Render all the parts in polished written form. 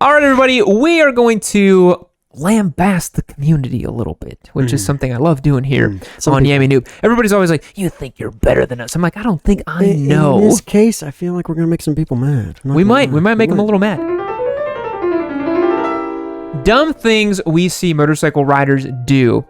All right, everybody, we are going to lambaste the community a little bit, which is something I love doing here on Yami Noob. Everybody's always like, you think you're better than us. I'm like, I don't think I know. In this case, I feel like we're going to make some people mad. We might make them a little mad. Dumb things we see motorcycle riders do.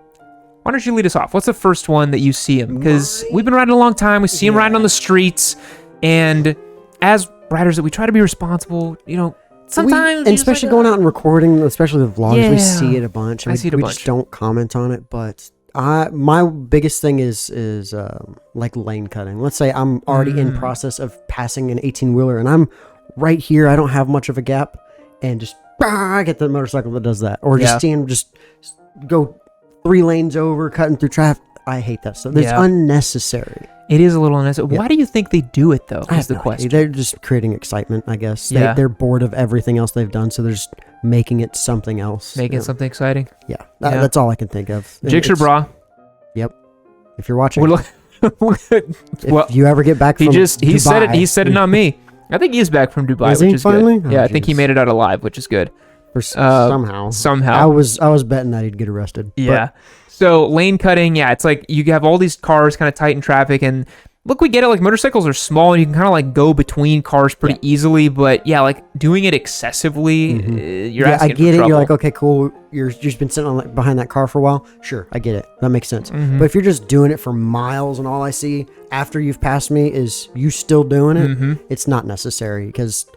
Why don't you lead us off? What's the first one that you see him? Because we've been riding a long time. We see him riding on the streets. And as riders, that we try to be responsible, you know, sometimes. And especially going out and recording, especially the vlogs, we see it a bunch. We just don't comment on it. But my biggest thing is like lane cutting. Let's say I'm already in process of passing an 18-wheeler and I'm right here. I don't have much of a gap. And just I get the motorcycle that does that. Or just go 3 lanes over, cutting through traffic. I hate that stuff. It's unnecessary. It is a little unnecessary. Why do you think they do it, though, is the question. They're just creating excitement, I guess. They're bored of everything else they've done, so they're just making it something else. Making it something exciting? Yeah. That's all I can think of. Jigsaw Bra. Yep. If you're watching. Well, if you ever get back from Dubai. He said it, not me. I think he is back from Dubai, which is finally? Good. I think he made it out alive, which is good. Somehow. I was betting that he'd get arrested. Yeah. So lane cutting, it's like you have all these cars kind of tight in traffic, and look, we get it. Like motorcycles are small, and you can kind of like go between cars pretty easily. But like doing it excessively, you're asking I get for it. trouble. You're like, okay, cool. You've just been sitting on behind that car for a while. Sure, I get it. That makes sense. But if you're just doing it for miles, and all I see after you've passed me is you still doing it, it's not necessary because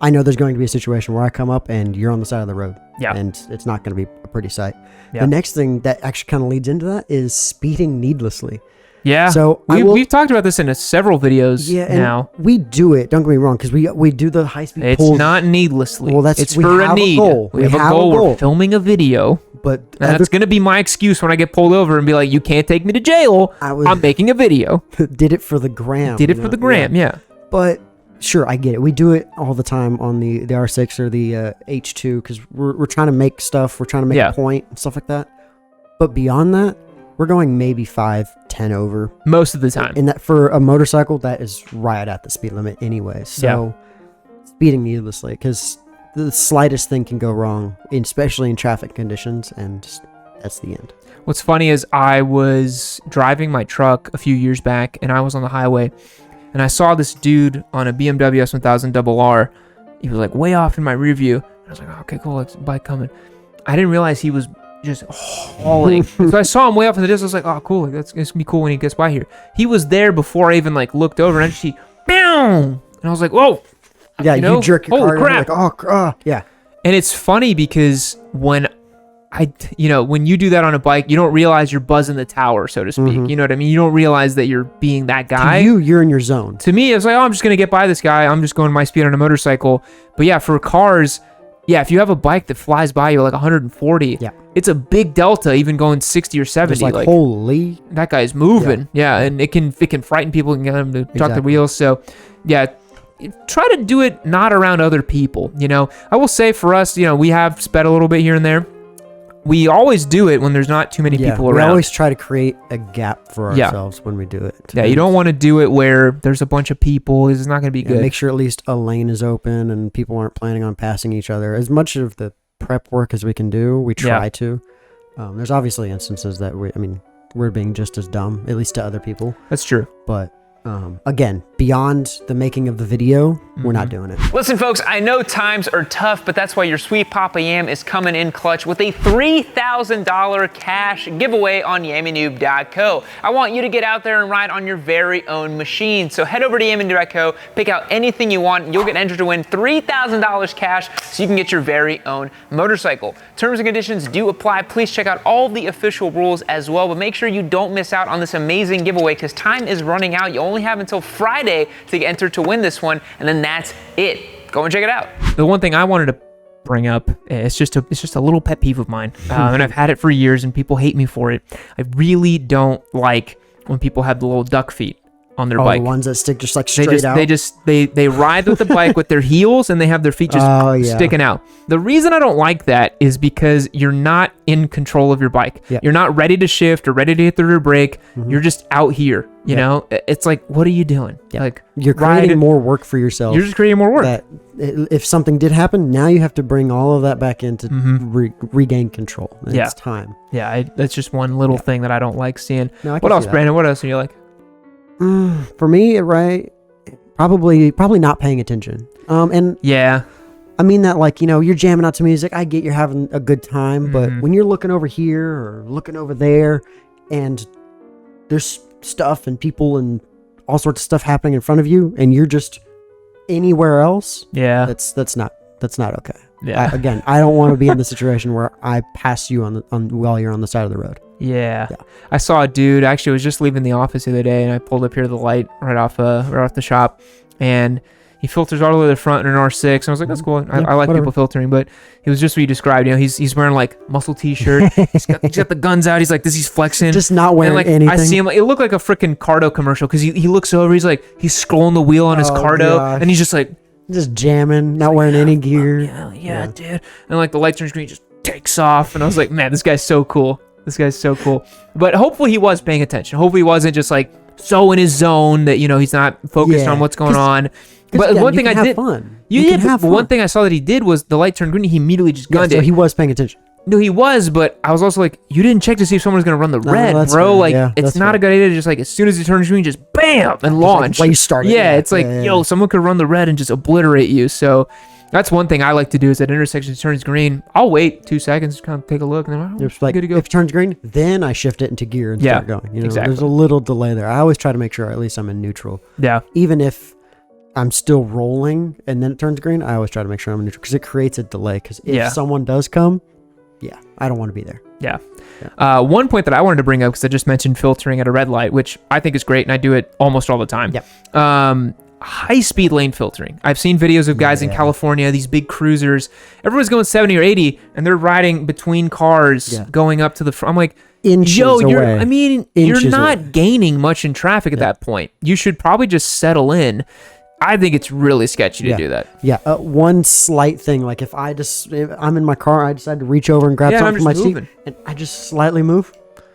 I know there's going to be a situation where I come up and you're on the side of the road. Yeah. And it's not going to be a pretty sight. Yeah. The next thing that actually kind of leads into that is speeding needlessly. Yeah. So we've talked about this in several videos now. We do it. Don't get me wrong, because we do the high speed pulls. It's not needlessly. Well, it's for a need. We have a goal. We're filming a video. But that's going to be my excuse when I get pulled over and be like, you can't take me to jail. I'm making a video. Did it for the gram. Yeah. But sure, I get it. We do it all the time on the R6 or the H2 because we're trying to make stuff. We're trying to make a point and stuff like that. But beyond that, we're going maybe 5-10 over. Most of the time. And that for a motorcycle, that is right at the speed limit anyway. So speeding needlessly because the slightest thing can go wrong, especially in traffic conditions, and that's the end. What's funny is I was driving my truck a few years back, and I was on the highway, and I saw this dude on a BMW S1000 RR. He was like way off in my rear view. I was like, oh, okay, cool, it's a bike coming. I didn't realize he was just hauling. So I saw him way off in the distance. I was like, oh, cool, it's gonna be cool when he gets by here. He was there before I even like looked over, and I just see, BAM! And I was like, whoa. Yeah, you jerk your car. Crap. Like, yeah. And it's funny because when you do that on a bike, you don't realize you're buzzing the tower, so to speak. You know what I mean? You don't realize that you're being that guy. To you're in your zone. To me, it's like, oh, I'm just going to get by this guy. I'm just going my speed on a motorcycle. But yeah, for cars, if you have a bike that flies by you like 140, it's a big delta, even going 60 or 70. It's like, holy. That guy's moving. Yeah, and it can frighten people and get them to chuck their wheels. So, yeah, try to do it not around other people. I will say for us, we have sped a little bit here and there. We always do it when there's not too many people around. We always try to create a gap for ourselves when we do it. Yeah, you don't want to do it where there's a bunch of people. It's not going to be good. Make sure at least a lane is open and people aren't planning on passing each other. As much of the prep work as we can do, we try to. There's obviously instances that we're being just as dumb, at least to other people. That's true. But again, beyond the making of the video, we're not doing it. Listen, folks, I know times are tough, but that's why your sweet Papa Yam is coming in clutch with a $3,000 cash giveaway on YamiNoob.co. I want you to get out there and ride on your very own machine. So head over to YamiNoob.co, pick out anything you want, and you'll get entered to win $3,000 cash so you can get your very own motorcycle. Terms and conditions do apply. Please check out all the official rules as well, but make sure you don't miss out on this amazing giveaway because time is running out. You only have until Friday to get entered to win this one, and then that's it. Go and check it out. The one thing I wanted to bring up, it's just a little pet peeve of mine, and I've had it for years, and people hate me for it. I really don't like when people have the little duck feet. on their bike. The ones that stick just like straight out. They ride with the bike with their heels, and they have their feet just sticking out. The reason I don't like that is because you're not in control of your bike. Yep. You're not ready to shift or ready to hit the rear brake. You're just out here. You know, it's like, what are you doing? Like, you're creating more work for yourself. You're just creating more work. That if something did happen, now you have to bring all of that back in to regain control. And it's time. Yeah, that's just one little thing that I don't like seeing. No, what else, Brandon? What else are you like? For me, right, probably not paying attention. And yeah, I mean that, like, you know, you're jamming out to music. I get you're having a good time, but when you're looking over here or looking over there, and there's stuff and people and all sorts of stuff happening in front of you, and you're just anywhere else. Yeah, that's not okay. Yeah. I don't want to be in the situation where I pass you on while you're on the side of the road. Yeah. I saw a dude, actually, I was just leaving the office the other day, and I pulled up here to the light right off the shop, and he filters all the way to the front in an R6, and I was like, that's cool. I like people filtering, but it was just what you described. You know, he's wearing like muscle t-shirt. he's got the guns out. He's like this. He's flexing. Just not wearing anything. I see him. Like, it looked like a freaking Cardo commercial because he looks over. He's scrolling the wheel on his Cardo, and he's just like jamming, not wearing any gear. Yeah, dude. And like the light turns green, just takes off, and I was like, man, this guy's so cool. But hopefully he was paying attention. Hopefully he wasn't just like so in his zone that, you know, he's not focused on what's going on. But one thing I did, one thing I saw that he did was the light turned green. He immediately just gunned it. So he was paying attention. No, he was, but I was also like, you didn't check to see if someone was going to run the red, bro. Fair. Like, it's not a good idea to just like, as soon as he turns green, just bam, and launch. Like, start it. Yeah, it's like, yo, someone could run the red and just obliterate you. So that's one thing I like to do is at intersection turns green. I'll wait 2 seconds, just kind of take a look, and then like, good to go. If it turns green, then I shift it into gear and start going. You know, exactly. There's a little delay there. I always try to make sure at least I'm in neutral. Yeah. Even if I'm still rolling and then it turns green, I always try to make sure I'm in neutral because it creates a delay. Because if someone does come, I don't want to be there. Yeah. One point that I wanted to bring up, because I just mentioned filtering at a red light, which I think is great, and I do it almost all the time. Yep. High-speed lane filtering. I've seen videos of guys in California, these big cruisers. Everyone's going 70 or 80, and they're riding between cars going up to the front. I'm like, you're not gaining much in traffic at that point. You should probably just settle in. I think it's really sketchy to do that. Yeah, one slight thing, like if I'm in my car, I decide to reach over and grab something from my seat, and I just slightly move,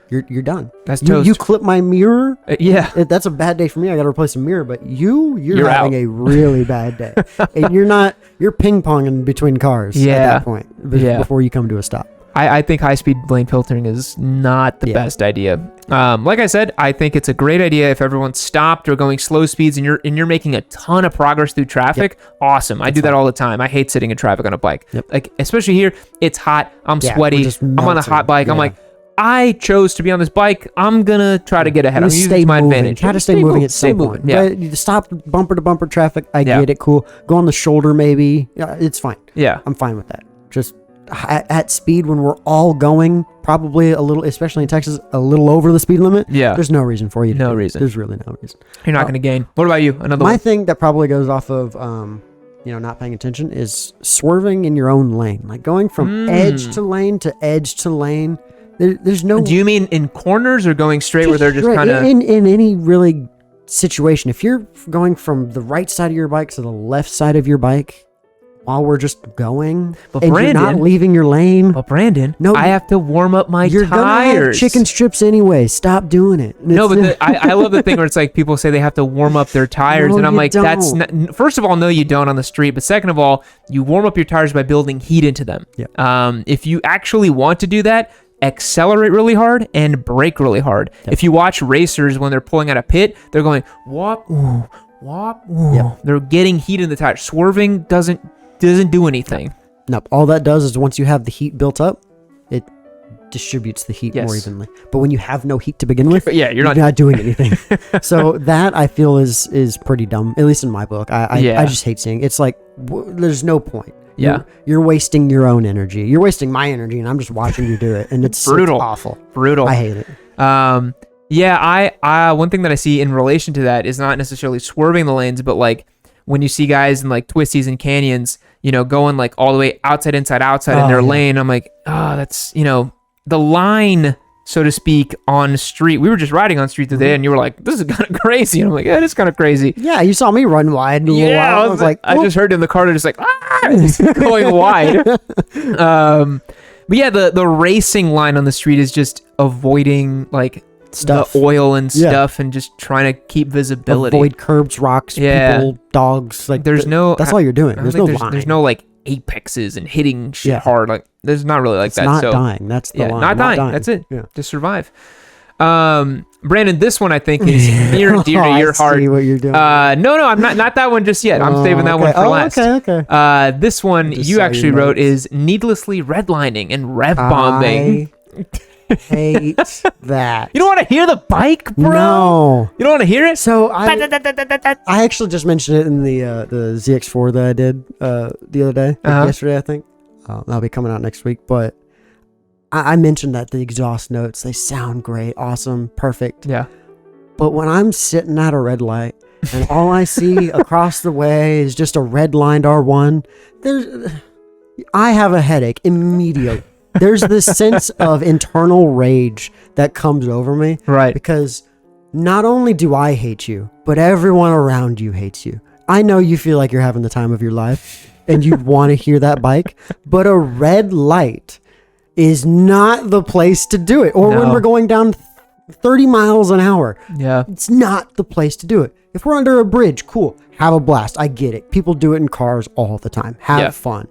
you're done. That's toast. You clip my mirror. That's a bad day for me. I got to replace a mirror, but you're having a really bad day, and you're ping ponging between cars at that point before you come to a stop. I think high-speed lane filtering is not the best idea. Like I said, I think it's a great idea if everyone's stopped or going slow speeds and you're making a ton of progress through traffic. Awesome. I do that all the time. I hate sitting in traffic on a bike. Like, especially here, it's hot. I'm sweaty. I'm on a hot bike. I'm like, I chose to be on this bike. I'm gonna try to get ahead. I'm using my advantage. Try to stay moving at some point. Yeah. But you stop bumper to bumper traffic. I get it. Cool. Go on the shoulder maybe. Yeah, it's fine. Yeah. I'm fine with that. Just at speed when we're all going probably a little, especially in Texas, a little over the speed limit. Yeah. There's no reason for you to No reason. There's really no reason. You're not gonna gain. What about you? Another one? My thing that probably goes off of not paying attention is swerving in your own lane. Like going from edge to lane to edge to lane. There's no. Do you mean in corners or going straight where they're just kind of in any really situation? If you're going from the right side of your bike to the left side of your bike while we're just going, but and Brandon, you're not leaving your lane. But Brandon, I have to warm up my you're tires. Gonna have chicken strips anyway. Stop doing it. No, but I love the thing where it's like people say they have to warm up their tires, and I'm like, that's not, first of all, no, you don't on the street. But second of all, you warm up your tires by building heat into them. Yeah. If you actually want to do that, accelerate really hard and brake really hard. Yep. If you watch racers when they're pulling out a pit, they're going whop, ooh, whop, ooh. Yep. They're getting heat in the tires. Swerving doesn't do anything. Nope. All that does is once you have the heat built up, it distributes the heat more evenly. But when you have no heat to begin with, you're not doing anything. So that I feel is pretty dumb, at least in my book. I just hate seeing it's like there's no point. Yeah, you're wasting your own energy. You're wasting my energy, and I'm just watching you do it, and it's brutal, it's awful, brutal. I hate it. I one thing that I see in relation to that is not necessarily swerving the lanes, but like when you see guys in like twisties and canyons, you know, going like all the way outside in their lane. I'm like, that's, you know, the line so to speak, on street. We were just riding on street today, and you were like, "This is kind of crazy." And I'm like, "Yeah, it is kind of crazy." Yeah, you saw me run wide. Yeah, I was like, I just heard in the car, they're just like, going wide. But yeah, the racing line on the street is just avoiding like stuff, the oil and stuff, and just trying to keep visibility. Avoid curbs, rocks, people, dogs. Like there's no. That's all you're doing. There's no line. There's no like apexes and hitting shit hard. Like there's not really like it's that. Not so, dying. That's the line. Not dying. That's it. Yeah. To survive. Brandon, this one I think is near and dear to your heart. See what you're doing. No, I'm not that one just yet. I'm saving that one for last. Okay. This one you actually wrote is needlessly redlining and rev bombing. I hate that. You don't want to hear the bike, bro? No. You don't want to hear it? So I actually just mentioned it in the ZX4 that I did the other day, yesterday I think. That'll be coming out next week, but I mentioned that the exhaust notes, they sound great, awesome, perfect. Yeah. But when I'm sitting at a red light and all I see across the way is just a red-lined R1, I have a headache immediately. There's this sense of internal rage that comes over me. Right. Because not only do I hate you, but everyone around you hates you. I know you feel like you're having the time of your life and you want to hear that bike, but a red light is not the place to do it. Or when we're going down 30 miles an hour. Yeah. It's not the place to do it. If we're under a bridge, cool. Have a blast. I get it. People do it in cars all the time. Have fun.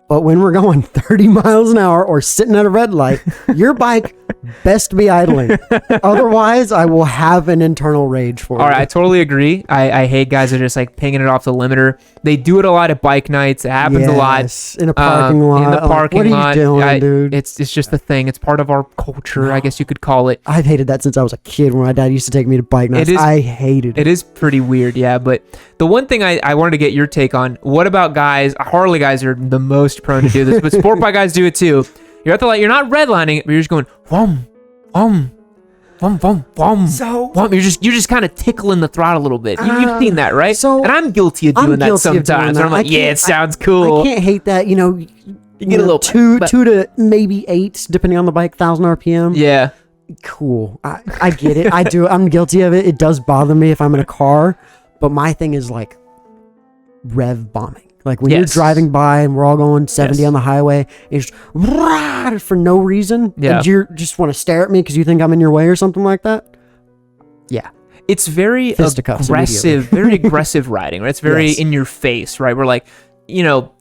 But when we're going 30 miles an hour or sitting at a red light, your bike best be idling. Otherwise, I will have an internal rage for it. All right, I totally agree. I hate guys that are just like pinging it off the limiter. They do it a lot at bike nights. It happens a lot. In a parking lot. In the parking lot. What are you doing, dude? It's just the thing. It's part of our culture, I guess you could call it. I've hated that since I was a kid when my dad used to take me to bike nights. I hated it. It is pretty weird, yeah. But the one thing I wanted to get your take on, what about guys, Harley guys are the most prone to do this, but sport bike guys do it too. You're at the light, you're not redlining it, but you're just going, whom. So you're just kind of tickling the throttle a little bit. You've seen that, right? So and I'm guilty of doing that sometimes. I'm like, yeah, it sounds cool. I can't hate that. You know, you get a little two to maybe 8, depending on the bike, 1,000 RPM. Yeah, cool. I get it. I do. I'm guilty of it. It does bother me if I'm in a car, but my thing is like rev bombing. Like when you're driving by and we're all going 70 on the highway, it's just for no reason. Yeah. And you just want to stare at me because you think I'm in your way or something like that. Yeah. It's very aggressive, very aggressive riding, right? It's very in your face, right? We're like, you know,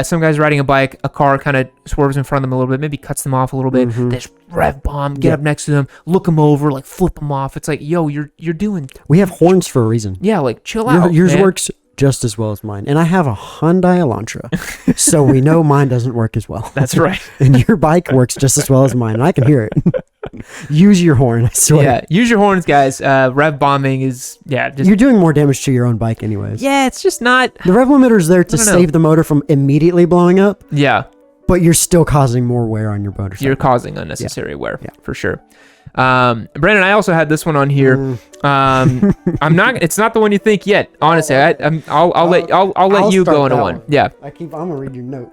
some guy's riding a bike, a car kind of swerves in front of them a little bit, maybe cuts them off a little bit. They just rev bomb, get up next to them, look them over, like flip them off. It's like, yo, you're doing. We have horns for a reason. Yeah, like chill out. Yours works just as well as mine, and I have a Hyundai Elantra, so we know mine doesn't work as well. That's right. And your bike works just as well as mine, and I can hear it. Use your horn, I swear. Yeah, use your horns, guys. Rev bombing is just, you're doing more damage to your own bike anyways. Yeah, it's just not. The rev limiter is there to save the motor from immediately blowing up. Yeah, but you're still causing more wear on your motorcycle. You're causing unnecessary wear, for sure. Brandon, I also had this one on here. I'm not. It's not the one you think yet. Honestly, I'll let you go into one. Yeah. I'm gonna read your note.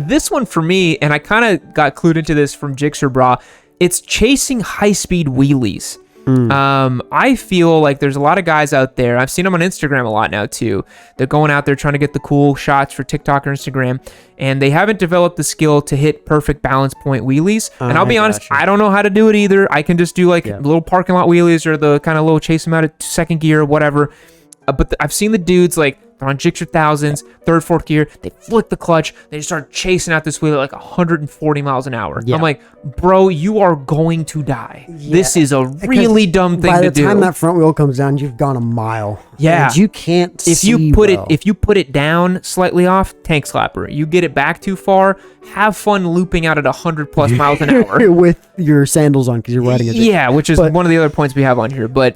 This one for me, and I kind of got clued into this from Jixer Bra. It's chasing high-speed wheelies. I feel like there's a lot of guys out there. I've seen them on Instagram a lot now too. They're going out there trying to get the cool shots for TikTok or Instagram, and they haven't developed the skill to hit perfect balance point wheelies. And I'll be honest, I don't know how to do it either. I can just do like little parking lot wheelies or the kind of little chase them out of second gear or whatever. But I've seen the dudes like they're on Jixer thousands, third, fourth gear. They flick the clutch. They just start chasing out this wheel at like 140 miles an hour. Yeah. I'm like, bro, you are going to die. Yeah. This is a really dumb thing to do. By the time that front wheel comes down, you've gone a mile. Yeah, and you can't. If you put it down slightly off, tank slapper. You get it back too far. Have fun looping out at 100+ miles an hour with your sandals on because you're riding it. Yeah, which is one of the other points we have on here. But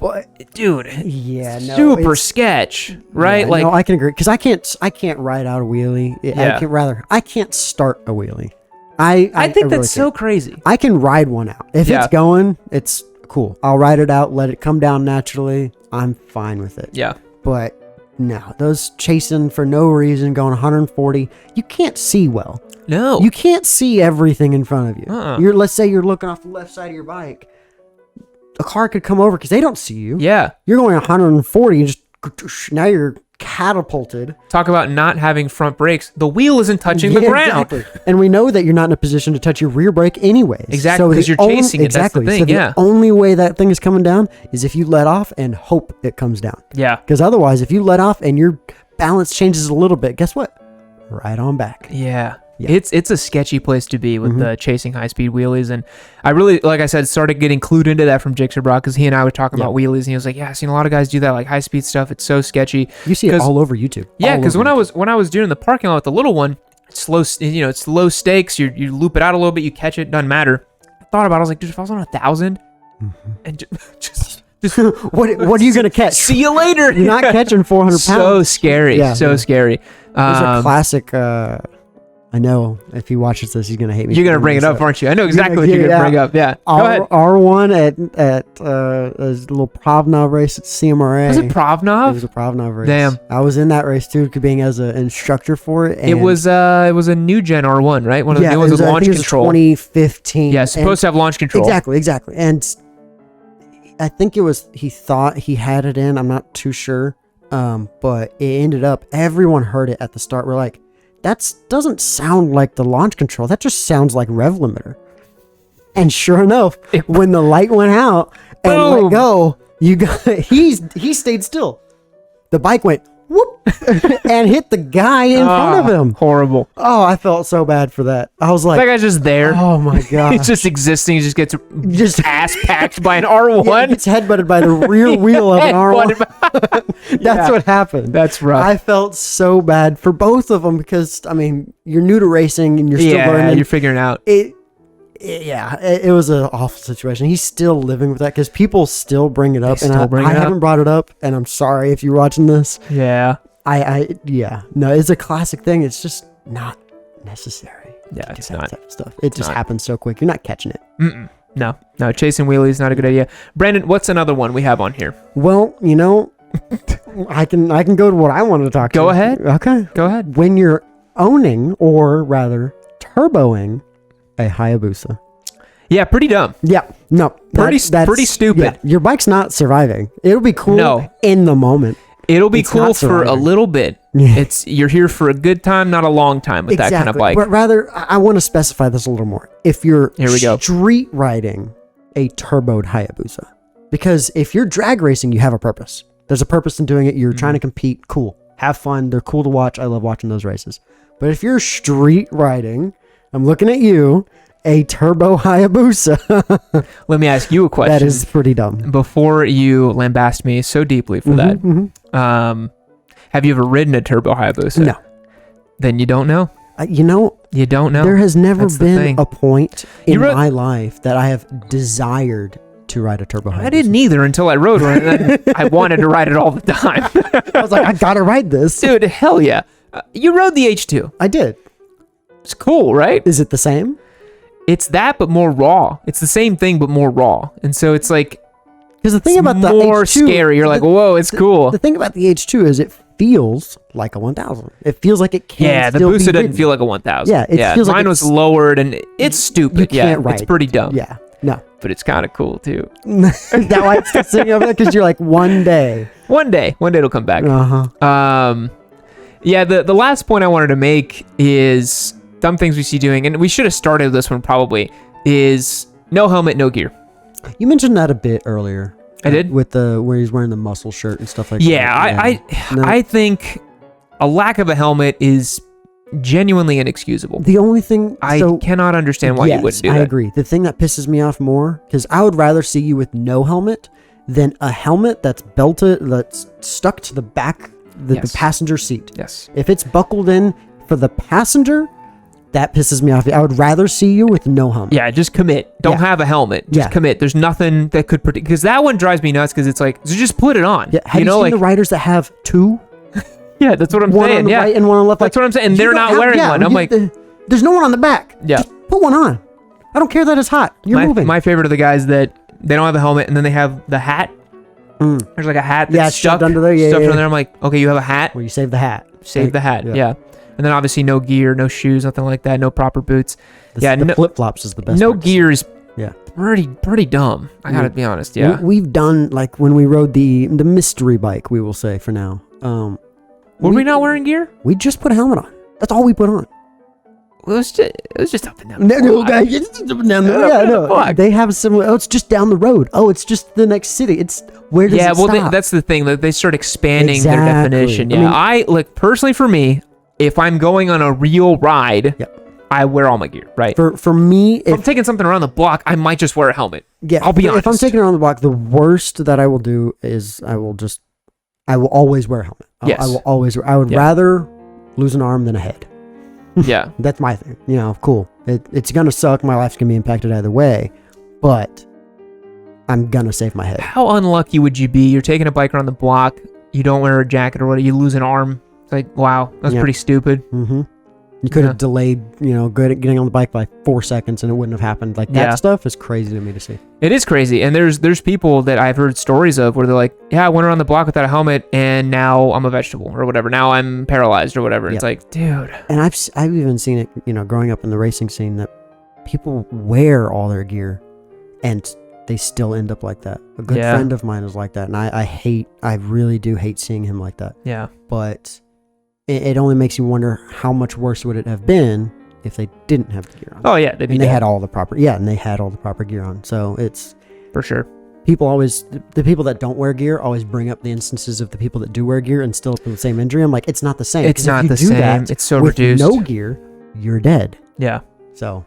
dude, super sketch, right? Yeah, like, no, I can agree because I can't ride out a wheelie. I can't start a wheelie. I think that's so crazy. I can ride one out if it's going. It's cool. I'll ride it out, let it come down naturally. I'm fine with it. Yeah, but no, those chasing for no reason, going 140, you can't see well. No. You can't see everything in front of you. Uh-uh. Let's say you're looking off the left side of your bike. A car could come over because they don't see you. Yeah. You're going 140 and just now you're catapulted. Talk about not having front brakes. The wheel isn't touching the ground. Exactly. And we know that you're not in a position to touch your rear brake anyways. Exactly, because you're chasing it. Exactly. That's the thing. So the only way that thing is coming down is if you let off and hope it comes down. Yeah. Because otherwise, if you let off and your balance changes a little bit, guess what? Right on back. Yeah. It's a sketchy place to be with the chasing high-speed wheelies. And I really, like I said, started getting clued into that from Jixer Brock because he and I were talking about wheelies. And he was like, yeah, I've seen a lot of guys do that, like high-speed stuff. It's so sketchy. You see it all over YouTube. Yeah, because when I was doing the parking lot with the little one, it's low stakes. You loop it out a little bit, you catch it, doesn't matter. I thought about it, I was like, dude, if I was on 1,000 and just what are you gonna catch? See you later. You're not catching 400 pounds. So scary. Scary. There's a classic. I know if he watches this, he's gonna hate me. You're gonna bring it up, aren't you? I know exactly what you're gonna bring up. Yeah. Go ahead. R1 at a little Provnov race at CMRA. Was it Provnov? It was a Provnov race. Damn. I was in that race too, being as an instructor for it. And it was a new gen R1, right? One of the new ones with launch control. 2015. Yeah, supposed to have launch control. Exactly. And I think he thought he had it in. I'm not too sure. But it ended up, everyone heard it at the start. We're like, that doesn't sound like the launch control. That just sounds like rev limiter. And sure enough, when the light went out and let go, he stayed still. The bike went whoop and hit the guy in front of him. Horrible. Oh, I felt so bad for that. I was like, that guy's just there. Oh my god, he's just existing. He just gets ass packed by an R1. Yeah, he gets headbutted by the rear wheel of an R1. That's what happened. That's rough. I felt so bad for both of them because I mean, you're new to racing and you're still learning. You're figuring out. It was an awful situation. He's still living with that because people still bring it up, and I haven't brought it up, and I'm sorry if you're watching this. Yeah. No, it's a classic thing. It's just not necessary. Yeah, it's not. Type of stuff. It just happens so quick. You're not catching it. No, chasing wheelies, not a good idea. Brandon, what's another one we have on here? Well, I can go to what I wanted to talk to. Go ahead. Okay. Go ahead. When you're owning, or rather turboing, a Hayabusa. Yeah, pretty dumb. Yeah, no, pretty stupid. Yeah, your bike's not surviving. It'll be cool in the moment. It'll be cool for a little bit. Yeah. You're here for a good time, not a long time with that kind of bike. But rather, I want to specify this a little more. If you're street riding a turboed Hayabusa, because if you're drag racing, you have a purpose. There's a purpose in doing it. You're trying to compete. Cool. Have fun. They're cool to watch. I love watching those races. But if you're street riding, I'm looking at you, a Turbo Hayabusa. Let me ask you a question. That is pretty dumb. Before you lambast me so deeply for that, have you ever ridden a Turbo Hayabusa? No. Then you don't know? You don't know. There has never been a point in my life that I have desired to ride a Turbo Hayabusa. I didn't either until I rode one, and then I wanted to ride it all the time. I was like, I gotta ride this. Dude, hell yeah. You rode the H2. I did. It's cool, right? Is it the same? It's that, but more raw. It's the same thing, but more raw. And so it's like, because the thing about the more H2, scary. You're like, whoa, it's cool. The thing about the H2 is it feels like a 1000. It feels like it can. Yeah, the Busa doesn't feel like a 1000. Yeah, it feels like mine was lowered, and it's stupid. You can't ride. It's pretty dumb. Yeah, no, but it's kind of cool too. That why it's still sitting over there, because you're like, one day it'll come back. Yeah, the last point I wanted to make is dumb things we see doing, and we should have started this one probably, is no helmet, no gear. You mentioned that a bit earlier. I did? With where he's wearing the muscle shirt and stuff like that. Yeah, I think a lack of a helmet is genuinely inexcusable. The only thing... I cannot understand why you wouldn't do that. I agree. The thing that pisses me off more, because I would rather see you with no helmet than a helmet that's belted, that's stuck to the back, the passenger seat. Yes. If it's buckled in for the passenger... That pisses me off. I would rather see you with no helmet. Yeah, just commit. Don't have a helmet. Just commit. There's nothing that could protect. Because that one drives me nuts. Because it's like, so just put it on. Yeah. Have you seen the riders that have two? Yeah, that's what I'm one saying. On the right and one on the left. That's what I'm saying. And they're not wearing one. I'm like, there's no one on the back. Yeah. Just put one on. I don't care that it's hot. You're moving. My favorite are the guys that they don't have a helmet and then they have the hat There's like a hat that's stuck under there. Yeah, stuffed under there. I'm like, okay, you have a hat. Well, you save the hat. Save the hat. Yeah. And then obviously no gear, no shoes, nothing like that. No proper boots. The flip flops is the best. No gear is yeah, pretty dumb. I gotta be honest. Yeah, we've done like when we rode the mystery bike. We will say for now. Were we not wearing gear? We just put a helmet on. That's all we put on. It was just up and down. No. They have similar. Oh, it's just down the road. Oh, it's just the next city. It's where does it stop? That's the thing that they start expanding their definition. Yeah, I like personally for me, if I'm going on a real ride, I wear all my gear. Right. For me, if I'm taking something around the block, I might just wear a helmet. Yeah, I'll be honest. If I'm taking it around the block, the worst that I will do is I will always wear a helmet. Yes. I will always. I would rather lose an arm than a head. Yeah. That's my thing. You know, cool. It's going to suck. My life's going to be impacted either way, but I'm going to save my head. How unlucky would you be? You're taking a bike around the block. You don't wear a jacket or whatever. You lose an arm. It's like, wow, that's pretty stupid. Mm-hmm. You could have delayed, getting on the bike by 4 seconds and it wouldn't have happened. Like that stuff is crazy to me to see. It is crazy. And there's people that I've heard stories of where they're like, yeah, I went around the block without a helmet and now I'm a vegetable or whatever. Now I'm paralyzed or whatever. It's like, dude. And I've even seen it, growing up in the racing scene that people wear all their gear and they still end up like that. A good friend of mine is like that. And I really do hate seeing him like that. Yeah. But it only makes you wonder how much worse would it have been if they didn't have the gear on. Oh yeah, they had all the proper gear on. So it's for sure. People always, the people that don't wear gear always bring up the instances of the people that do wear gear and still have the same injury. I'm like, it's not the same. It's not the same. It's so with reduced. No gear, you're dead. Yeah. So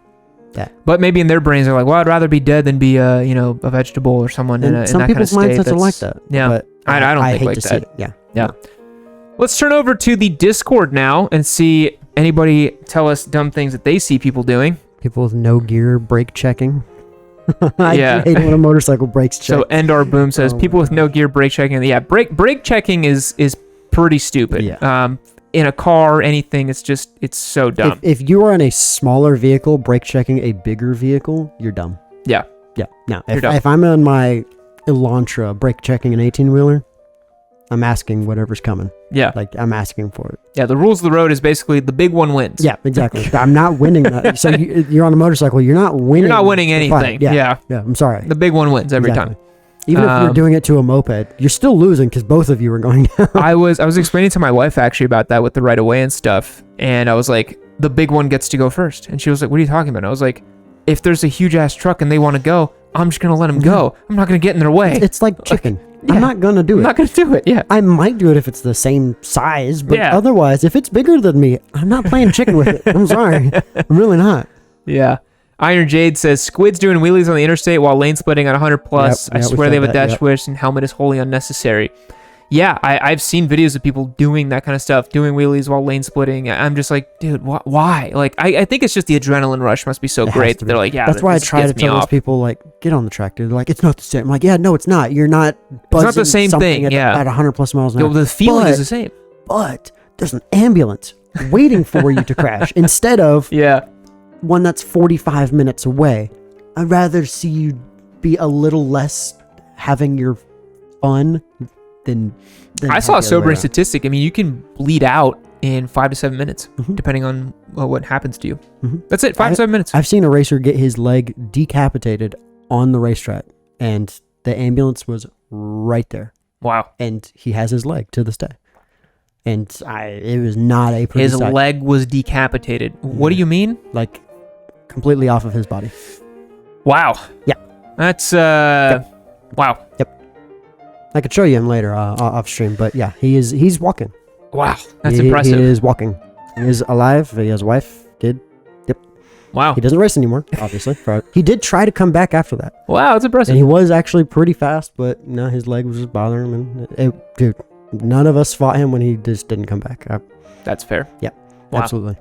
that. But maybe in their brains they're like, well, I'd rather be dead than be a vegetable or someone in that kind of state. Some people's mindsets are like that. Yeah. But I don't think like that. Yeah. Yeah. Let's turn over to the Discord now and see anybody tell us dumb things that they see people doing. People with no gear, brake checking. I hate when a motorcycle brakes check. So Endar Boom says people with no gear brake checking. Yeah, brake checking is pretty stupid. Yeah. In a car, anything, it's so dumb. If you are in a smaller vehicle, brake checking a bigger vehicle, you're dumb. Yeah. Yeah. No, if I'm on my Elantra brake checking an 18-wheeler, I'm asking whatever's coming. Yeah. Like, I'm asking for it. Yeah, the rules of the road is basically the big one wins. Yeah, exactly. I'm not winning that. So you're on a motorcycle, you're not winning. You're not winning anything. Yeah, I'm sorry. The big one wins every time. Even if you're doing it to a moped, you're still losing because both of you are going down. I was explaining to my wife actually about that with the right of way and stuff. And I was like, the big one gets to go first. And she was like, what are you talking about? And I was like, if there's a huge ass truck and they want to go, I'm just going to let them go. I'm not going to get in their way. It's like chicken. I'm not going to do it. I'm not going to do it. Yeah. I might do it if it's the same size, but otherwise, if it's bigger than me, I'm not playing chicken with it. I'm sorry. I'm really not. Yeah. Iron Jade says, squids doing wheelies on the interstate while lane splitting at 100 plus. I swear they have a dash wish and helmet is wholly unnecessary. Yeah, I've seen videos of people doing that kind of stuff, doing wheelies while lane splitting. I'm just like, dude, why? Like, I think it's just the adrenaline rush must be so great that they're like, yeah, that's why I try to tell those people, like, get on the track, dude. They're like, it's not the same. I'm like, yeah, no, it's not. You're not buzzing. It's not the same thing. At 100 plus miles an hour. The feeling is the same. But there's an ambulance waiting for you to crash instead of one that's 45 minutes away. I'd rather see you be a little less having your fun than I saw a sobering statistic. I mean, you can bleed out in 5 to 7 minutes, depending on what happens to you. That's it, 5 to 7 minutes. I've seen a racer get his leg decapitated on the racetrack, and the ambulance was right there. Wow. And he has his leg to this day. And it was not a pretty sight. Leg was decapitated. What do you mean? Like, completely off of his body. Wow. Yeah. That's, wow. Yep. I could show you him later off stream, but yeah, he's walking. Wow, that's impressive. He is walking. He is alive. He has a wife, kid. Yep. Wow. He doesn't race anymore, obviously. He did try to come back after that. Wow, that's impressive. And he was actually pretty fast, but no, his leg was just bothering him. And dude, none of us fought him when he just didn't come back. That's fair. Yep. Wow. Absolutely.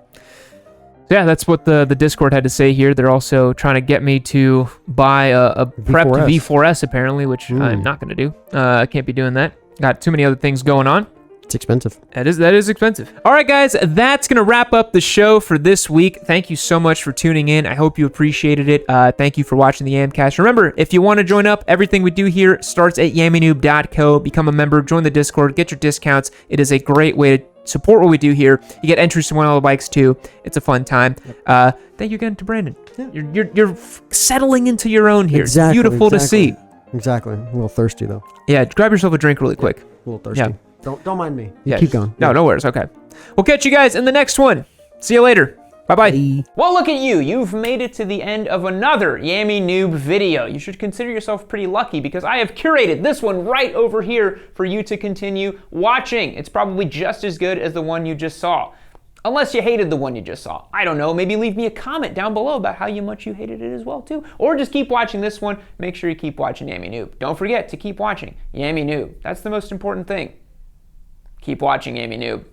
Yeah, that's what the Discord had to say here. They're also trying to get me to buy a prepped V4S apparently, which I'm not going to do. I can't be doing that. Got too many other things going on. It's expensive. That is expensive. All right, guys, that's going to wrap up the show for this week. Thank you so much for tuning in. I hope you appreciated it. Thank you for watching the Yamcast. Remember, if you want to join up, everything we do here starts at yammynoob.co. Become a member, join the Discord, get your discounts. It is a great way to support what we do here. You get entries to win all the bikes too. It's a fun time. Thank you again to Brandon. Yeah. You're settling into your own here. Exactly, It's beautiful to see. Exactly. A little thirsty though. Yeah, grab yourself a drink really quick. A little thirsty. Yeah. Don't mind me. Yeah, Keep going. No worries. Okay. We'll catch you guys in the next one. See you later. Bye-bye. Bye. Well, look at you. You've made it to the end of another Yammy Noob video. You should consider yourself pretty lucky because I have curated this one right over here for you to continue watching. It's probably just as good as the one you just saw. Unless you hated the one you just saw. I don't know, maybe leave me a comment down below about how much you hated it as well too. Or just keep watching this one. Make sure you keep watching Yammy Noob. Don't forget to keep watching Yammy Noob. That's the most important thing. Keep watching Yammy Noob.